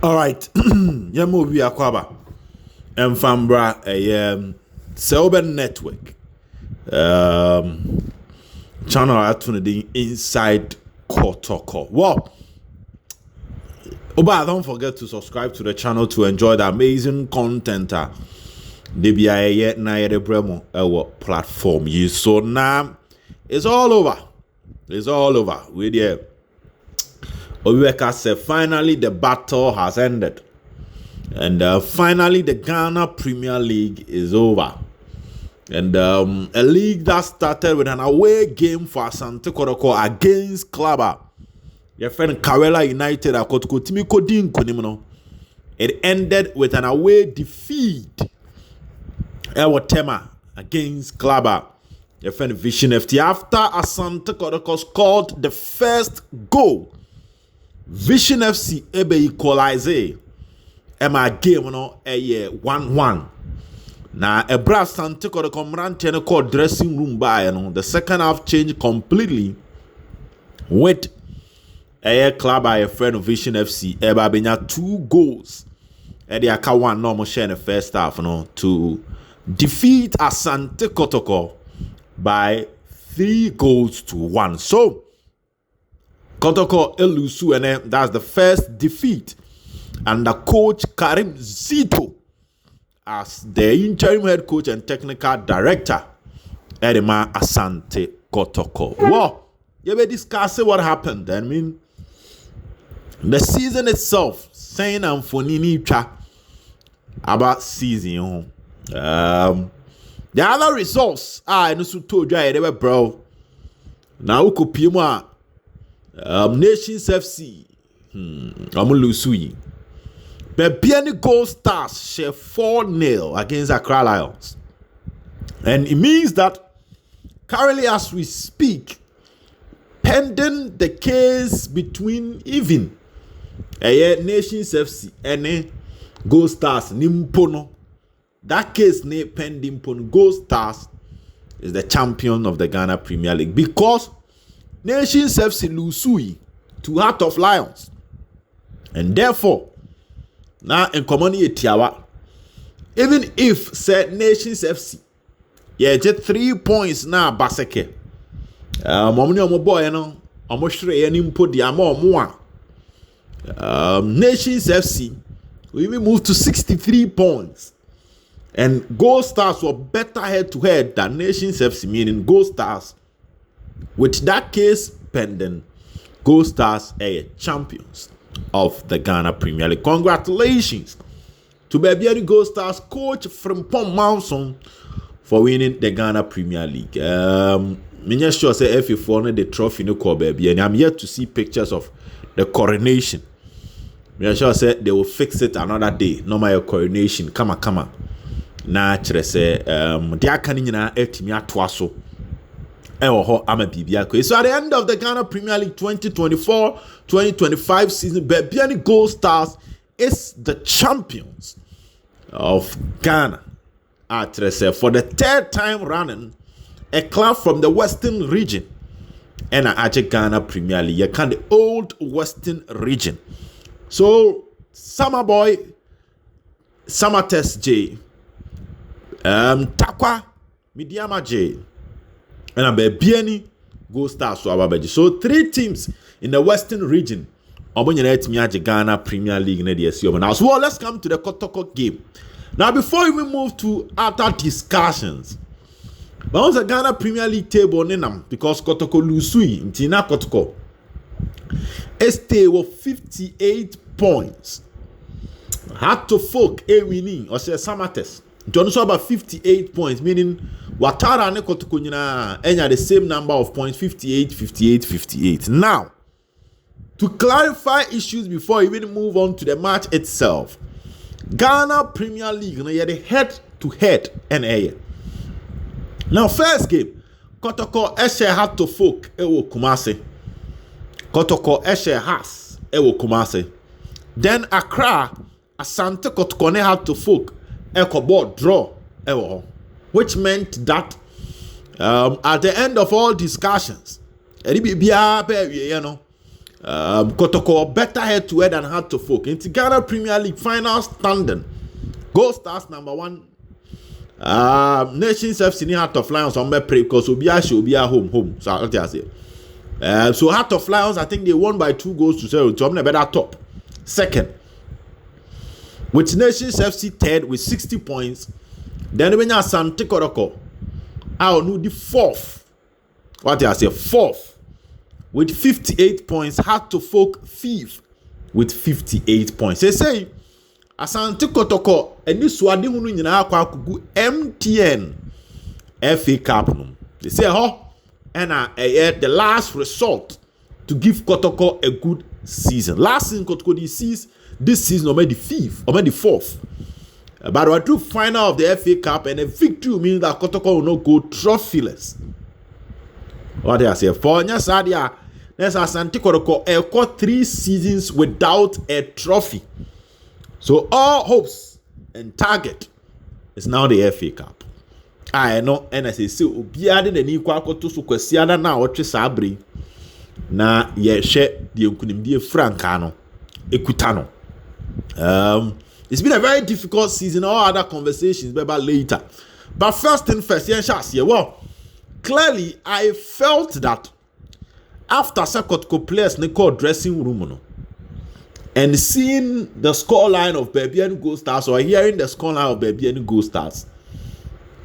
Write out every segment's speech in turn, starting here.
All right. Yeah, movie akwaba. Enfambra Selben Network. Channel atune Inside Kotoko. Well, don't forget to subscribe to the channel to enjoy the amazing content. Debia na yede bremo our platform. You so now it's all over. It's all over. With you. Obiweka said finally the battle has ended. And finally the Ghana Premier League is over. And a league that started with an away game for Asante Kotoko against Klaba. Your friend Karela United it ended with an away defeat. Tema against Klaba. Your friend Vision FT after Asante Kotoko scored the first goal. Vision FC ebe equalize. Emma game no 1-1. Now a brass Asante Kotoko mrante called dressing room by the second half changed completely with a club by a friend of Vision FC. Eba benya 2 goals. Edi aka one normal share in the first half to defeat Asante Kotoko by 3-1. So Kotoko elusu and that's the first defeat under coach Karim Zito as the interim head coach and technical director Edema Asante Kotoko. Well, you may discuss what happened. I mean, the season itself, saying I'm for Ninicha about season. The other results I know told you they were bro. Now Kupima Nations FC Amulusui. But Biani Gold Stars share 4-0 against Accra Lions. And it means that currently as we speak, pending the case between even Nations FC and Gold Stars Nimpono, that case ne pending Pono Gold Stars is the champion of the Ghana Premier League because Nations FC Lusui to Heart of Lions. And therefore, now in common tiawa, even if said Nations FC, just 3 points now baseke. Momuni omo boy no, omo shre any mpo di amo omo Nations FC we even moved to 63 points. And Gold Stars were better head to head than Nations FC, meaning Gold Stars. With that case pending, Gold Stars are champions of the Ghana Premier League. Congratulations to Baby Gold Stars coach Frimpong Manson for winning the Ghana Premier League. I'm sure say if you follow the trophy no call baby, and I'm yet to see pictures of the coronation. I'm sure say they will fix it another day. No my coronation, kama. Na chere say dia kan nyina etimi atoaso. So at the end of the Ghana Premier League 2024-2025 season, Babiani Gold Stars is the champions of Ghana. For the 3rd time running, a club from the Western region and Ghana Premier League. You can the old Western region. So Summer Boy, Summer Test J, Takwa, Midiama J. And I'm Biani Gold Stars so 3 teams in the Western region. Ghana Premier League now. So let's come to the Kotoko game. Now before we move to other discussions, but on the Ghana Premier League table because Kotoko Lusui Ntina Kotoko Este with 58 points. Had to folk winning or say Samates. Johnson about 58 points, meaning Watara and Kotoko enya the same number of points, 58. Now, to clarify issues before we even move on to the match itself, Ghana Premier League, you the head-to-head NA. Now, first game, Kotoko Eshe had to folk ewo Kumasi. Kotoko Eshe has ewo Kumasi. Then Accra, Asante Kotoko ne had to folk Ekobot draw ewo, which meant that at the end of all discussions, Kotoko better head to head than Heart to Folk. In Ghana Premier League final standing, Gold Stars #1. Nations FC ni Heart of Lions on my play because Obia should be at home. So what I say. So Heart of Lions, I think they won by 2-0. So I'm better top. Second, with Nations FC third with 60 points. Then when you Asante Kotoko, I will know the fourth. What I say, fourth. With 58 points, Heart to Folk fifth with 58 points. They say, Asante Kotoko, and this wadi hunu nyina akwa kugu MTN FA Cup. They say, and the last resort to give Kotoko a good season. Last season, Kotoko this season already fifth, already fourth. But we do final of the FA Cup, and a victory means that Kotoko will not go trophyless. What I say, for Nyasadia. There's Asante Kotoko got 3 seasons without a trophy. So all hopes and target is now the FA Cup. I know, and as I say, Obiade the new Kwakoto so kwesiada na otwe sabri na ye hwe de nkunimdie Frankano ekutano. It's been a very difficult season. All other conversations about later. But first thing first, well, clearly I felt that after Kotoko players they call dressing room and seeing the score line of Baby and Gold Stars or hearing the score line of Baby and Gold Stars,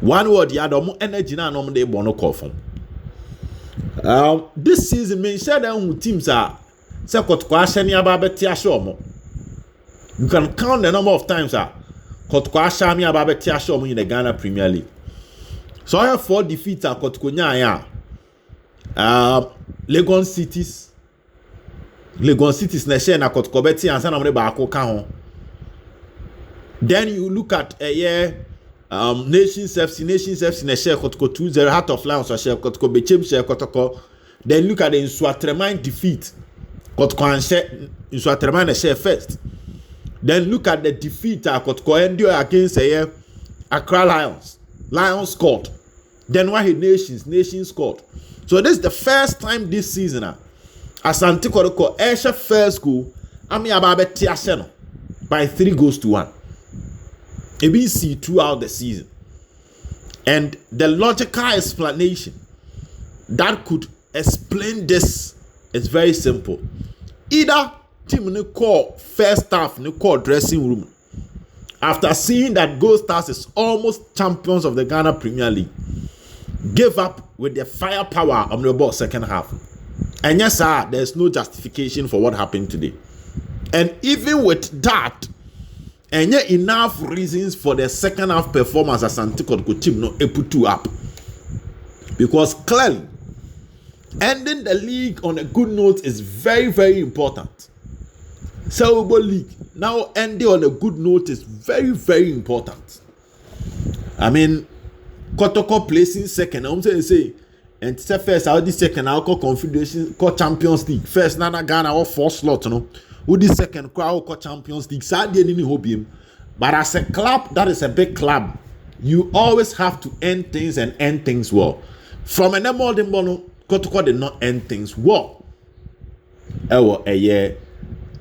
one word the other more energy na no dey bono call from. This season me share them teams are Kotoko ashani ababeti ashomo. You can count the number of times Kotoko ashami ababeti ashomo in the Ghana Premier League. So I have 4 defeats at Kotoko nya. Legon Cities na share na Kotoko beti ansa na mo ba akoka ho. Then you look at Nations FC na share Kotoko 2-0 Heart of Lions or share Kotoko Bechem share Kotoko. Then look at the Nswatremain defeat. Kotoko and share Nswatremain na share first. Then look at the defeat Kotoko endure against Accra Lions. Lions scored. Then why Nations scored. So this is the first time this season Asante Kotoko Esha first goal Ami Ababeti Aseno by 3-1. ABC throughout the season. And the logical explanation that could explain this is very simple. Either team no call first half no call dressing room after seeing that Gold Stars is almost champions of the Ghana Premier League, gave up with the firepower of the ball second half. And yes, sir, there's no justification for what happened today. And even with that, and yet enough reasons for the second half performance as Asante Kotoko team no put 2 up. Because clearly, ending the league on a good note is very, very important. Cerebral League now ending on a good note is very, very important. I mean, Kotoko placing second. I'm saying, and first, I'll this second. I'll call Confederation, call Champions League. First, Nana Ghana or 4 slot, you know. Who this second crowd call Champions League? Sadly, any hobby. But as a club, that is a big club. You always have to end things and end things well. From an modern mono, Kotoko did not end things well. A year.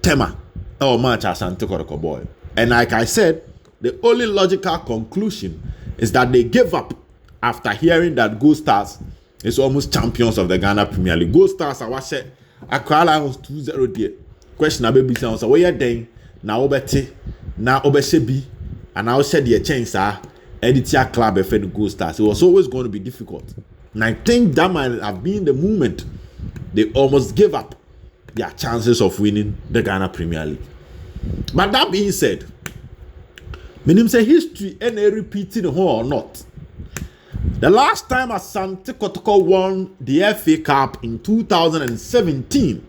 Tema or match Asante Kotoko boy. And like I said, the only logical conclusion is that they gave up after hearing that Gold Stars is almost champions of the Ghana Premier League. Gold Stars are what said Accra Lions 2-0 there. Question about be sounds where you then now obete now obeshebi and now said the chance editor club for the Gold Stars. It was always going to be difficult. And I think that might have been the moment they almost gave up their chances of winning the Ghana Premier League. But that being said, meaning say history any repeating or not. The last time Asante Kotoko won the FA Cup in 2017,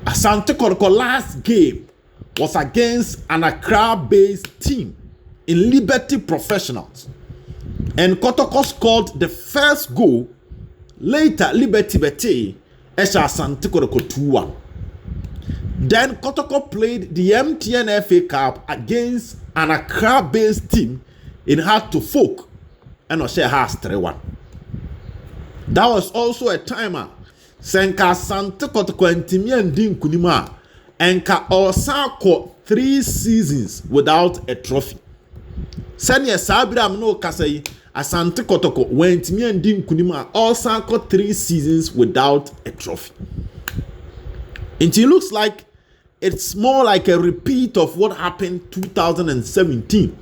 Asante Kotoko last game was against an Accra-based team in Liberty Professionals. And Kotoko scored the first goal. Later, Liberty Bete Esha Asante Kotoko 2-1. Then Kotoko played the MTN FA Cup against an Accra-based team in Heart to Folk and Oshe has 3-1. That was also a timer. Senka Asante Kotoko ntimi andi nkunim a enka osako 3 seasons without a trophy. Sanya Sabram no Kasai Asante Kotoko wentimi andi nkunim a osako 3 seasons without a trophy. And it looks like it's more like a repeat of what happened 2017.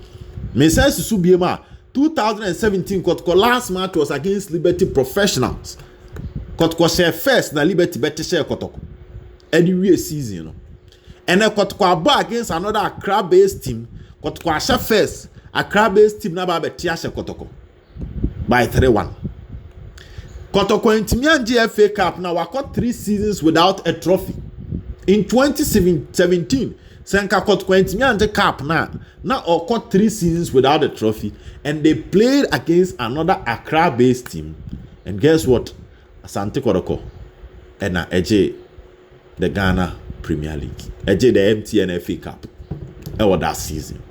Mesa Subiema 2017 Kotoko last match was against Liberty Professionals. Kotoko share first na Liberty better share Kotoko. Anyway season, you know. And then Kotoko aba against another Accra-based team. Kotoko share first. Accra-based team na ba betia share Kotoko by 3-1. Kotoko intimi andi FA Cup now got 3 seasons without a trophy. In 2017, Senka Kotoko intimi andi cup now got 3 seasons without a trophy, and they played against another Accra-based team. And guess what? Asante Kotoko and Eje the Ghana Premier League, Eje the MTN FA Cup, that season.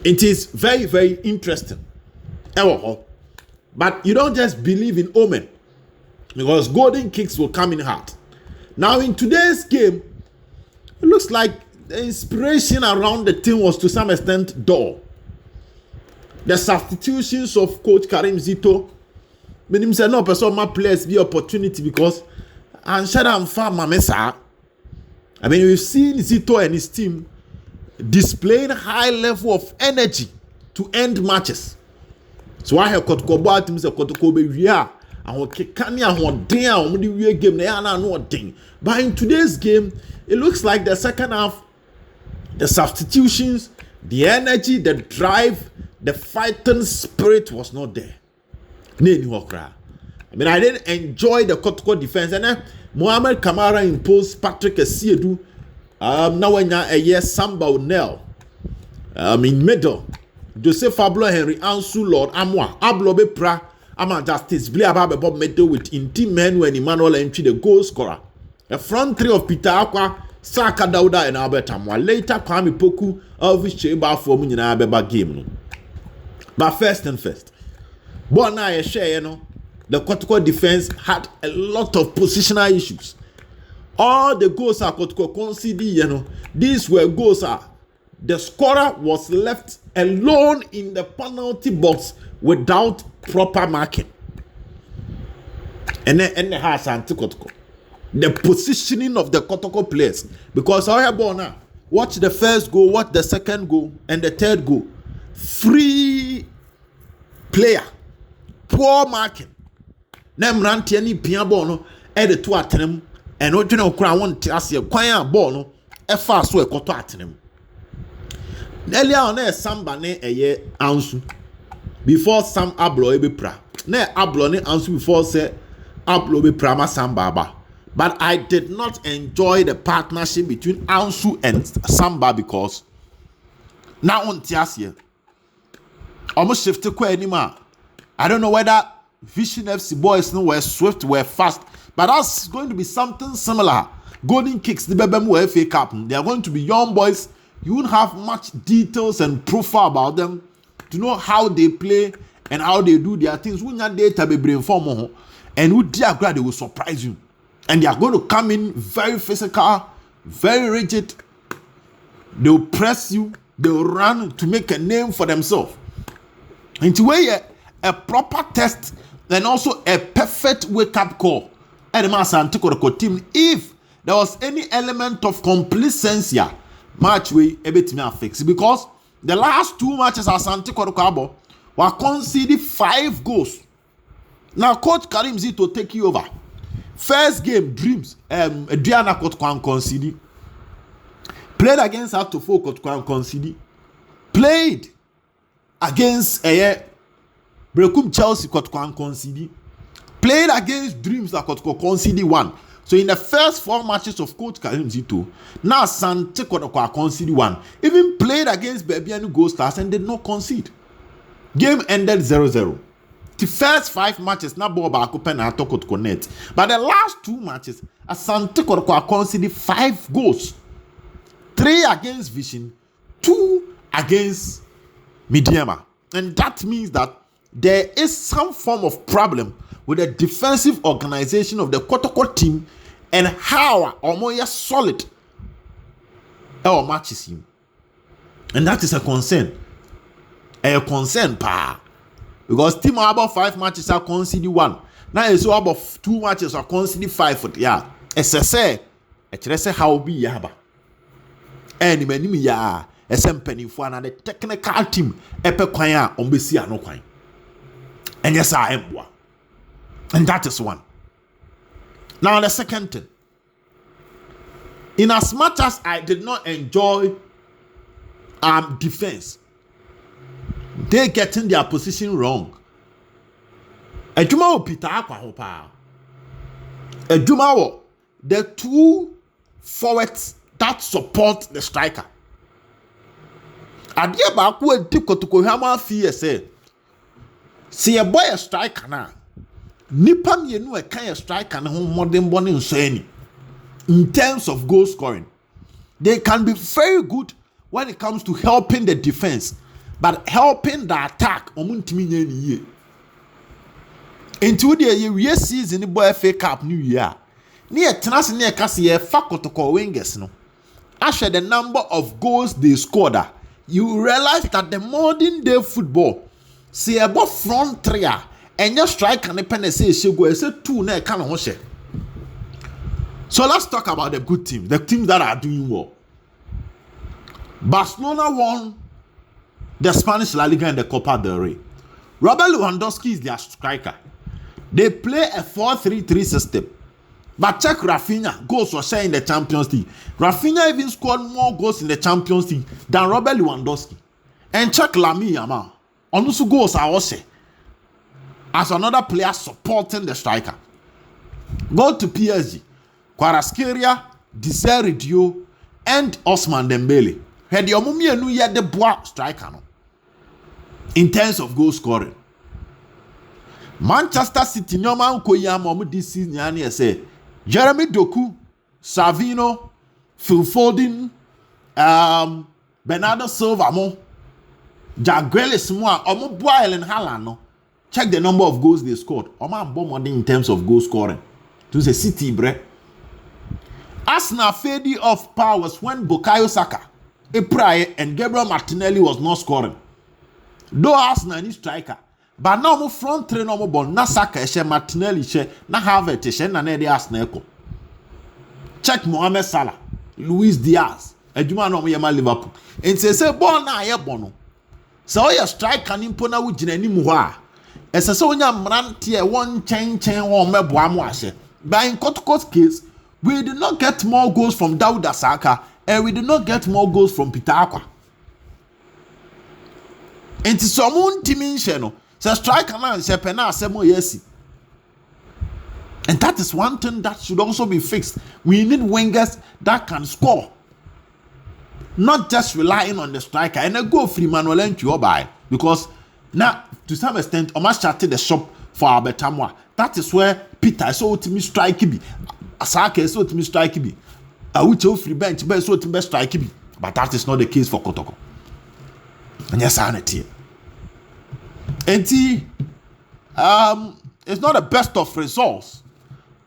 It is very, very interesting. But you don't just believe in omen, because golden kicks will come in hard. Now in today's game, it looks like the inspiration around the team was to some extent dull. The substitutions of Coach Karim Zito, meaning say no person my players be opportunity, because and Shadam Farmer Mesa. I mean, we've seen Zito and his team displaying high level of energy to end matches. So I have Kotoko bought him say Kotoko be wia and kekani ahoden a omo di wie game na ya na no odin. But in today's game, it looks like the second half, the substitutions, the energy, the drive, the fighting spirit was not there. I mean, I didn't enjoy the Kotoko defense. And then Mohamed Kamara imposed Patrick Esiedu. Now when a yes Samba Nel. In middle, Joseph Fablo Henry Ansu Lord Amwa Ablobe Pra Ama Justice Blia Bob middle with Inti Men when Emmanuel entry the goal scorer. The front three of Peter Aqua, Saka Dauda and Albert Amwa. Later Kwame Poku Elvis Cheba for Munina Beba game. But first and first, but now I share, you know, the Kotoko defense had a lot of positional issues. All the goals are Kotoko conceded, you know, these were goals the scorer was left alone in the penalty box without proper marking. And then has Asante Kotoko. The positioning of the Kotoko players, because I have now watch the first goal, watch the second goal, and the third goal. Free player, poor marking. Nem ranti any piano no edit to atenem, and no general crown one tiasia kwaya ball no efa so ekoto atenem. Earlier on a Samba ne eye Ansu before Sam Ablo ebe pra. Ne Ablo ne Ansu before say Ablo be prama Samba ba. But I did not enjoy the partnership between Ansu and Samba, because now on tiasia almost shifted quite anymore. I don't know whether Vision FC boys were swift, were fast, but that's going to be something similar. Golden kicks, the Bebemu FA Cup. They are going to be young boys. You won't have much details and profile about them to know how they play and how they do their things. When your data be brain form, and with their grad, they will surprise you. And they are going to come in very physical, very rigid. They will press you. They will run to make a name for themselves. And to weigh a proper test and also a perfect wake-up call at the Asante Kotoko team. If there was any element of complacency, match way a bit me fix, because the last 2 matches Asante Kotoko were conceded 5 goals. Now Coach Karim Zito take you over. First game, Dreams, Adriana Kotoko conceded. Played against Atofo Kotoko conceded. Played against Brekum Chelsea Kotoko conceded. Played against Dreams that Kotoko conceded 1. So in the first 4 matches of Coach Karim Zito, now Asante Kotoko conceded 1. Even played against Bebianu Gold Stars and did not concede. Game ended 0-0. The first 5 matches, now Boba Akupen and Kotoko net. But the last 2 matches, Asante Kotoko conceded 5 goals. 3 against Vision, 2 against Midiama. And that means that there is some form of problem with the defensive organization of the Kotoko team and how Omoya solid our matches him. And that is a concern. A concern, pa. Because team are about 5 matches are conceded 1. Now it's about 2 matches are conceded 5. Yeah. As I say, it's how be yaba. And many ya. SM penny for another technical team. Epe kwanya ombesi no kwanya. And yes, I am one. And that is one. Now the second thing. In as much as I did not enjoy defense, they getting their position wrong. Ejuma wo Peter Akwa ho pa. Ejuma wo the 2 forwards that support the striker. Adia ba ko edi Kotoko hama fi say. See a boy a striker na. Nipa mienu e kan a striker na ho modern born nso ani. In terms of goal scoring, they can be very good when it comes to helping the defense, but helping the attack omuntimi nya ni ye. Into the year season boy FA Cup new year. Near tenase near kasi ye fa Kotoko wingers no. After the number of goals they scored, you realize that the modern day football see about front 3 and your striker ne pen say she go say 2 na kan ho she. So let's talk about the good teams, the teams that are doing well. Barcelona won the Spanish La Liga and the Copa del Rey. Robert Lewandowski is their striker. They play a 4-3-3 system. But check Rafinha, goals were shared in the Champions League. Rafinha even scored more goals in the Champions League than Robert Lewandowski. And check Lamine Yamal. Also goals are also as another player supporting the striker. Go to PSG. Kvaratskhelia, Desire Dio, and Osman Dembele. Had the Omumi and Nuya de Bois striker no? In terms of goal scoring. Manchester City, no man koyam this season, say Jeremy Doku, Savino, Phil Foden, Bernardo Silva, Jack Grealish, Omo Boyle and Haaland. No? Check the number of goals they scored. Omo bomb in terms of goal scoring. To the City, bre. Arsenal faded off powers when Bukayo Saka, Epraye, and Gabriel Martinelli was not scoring. Though Arsenal is striker, but now mo front 3 no mo bon na Saka she Martinelli she na Havertz she na the Arsenal ko. Check Mohamed Salah, Luis Diaz, adwuma no mo yema Liverpool. And say ball na aye bono. So your striker ni mpo na wo gina ni mu ho a. Ese se onya mrante e won chen won meboa mo ahye. But in Kotoko's case, we did not get more goals from Dawuda Saka and we did not get more goals from Peter Akwa. And someone dimension no say striker man say pena asemo yesi. And that is one thing that should also be fixed. We need wingers that can score. Not just relying on the striker and a go free Manuel Ntiobai because now to some extent almost started the shop for our Betamwa. That is where Peter so to me strike be. Asake so to me strike be. Awucho free bench be so to me strike be. But that is not the case for Kotoko. And yes, sanity. And it's not the best of results.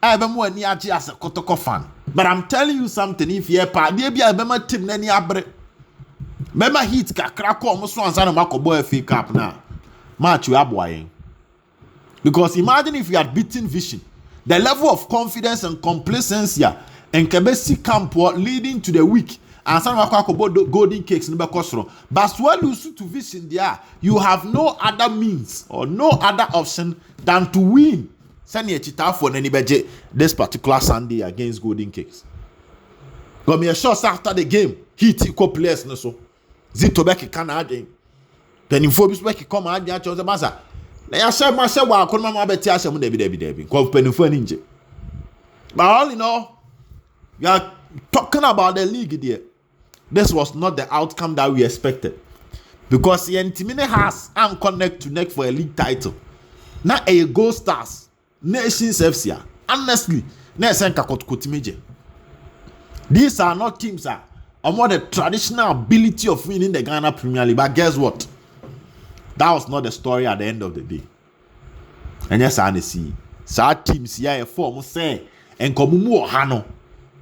I am more near as a Kotoko fan. But I'm telling you something, if you're part, maybe I remember team Nani Abre. Remember hit crack almost once and Marco Boy FA Cup now. Match you are. Because imagine if you had beaten Vision, the level of confidence and complacency and Kebesi camp leading to the week and some golden cakes in the Bakosro. But when you see to Vision there, you have no other means or no other option than to win. Send a chita for any budget this particular Sunday against Golden Cakes. Got me a shot after the game. Hit equal players no so. Zito Becky can add in. Then in Phobis Becky come add the actual Massa. Now I said myself, I couldn't remember Tiasha Debbie. Call penny for ninja. But all in all, we are talking about the league there. This was not the outcome that we expected. Because the Intimine has and connect to neck for a league title. Now a Gold Stars. Nations FC. Honestly, these are not teams are more the traditional ability of winning the Ghana Premier League. But guess what? That was not the story at the end of the day. And yes, I see. Sa teams ya form say enkomu mu oha no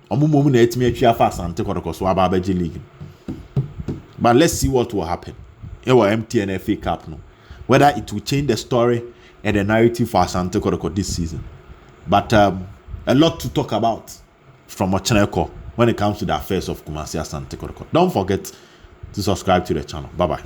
omumomu na etimi atwa fa Asante Kotoko so aba abeje league. But let's see what will happen. It will MTN FA Cup no. Whether it will change the story and the narrative for Asante Kotoko this season. But a lot to talk about from Ocheneko when it comes to the affairs of Kumasi Asante Kotoko. Don't forget to subscribe to the channel. Bye bye.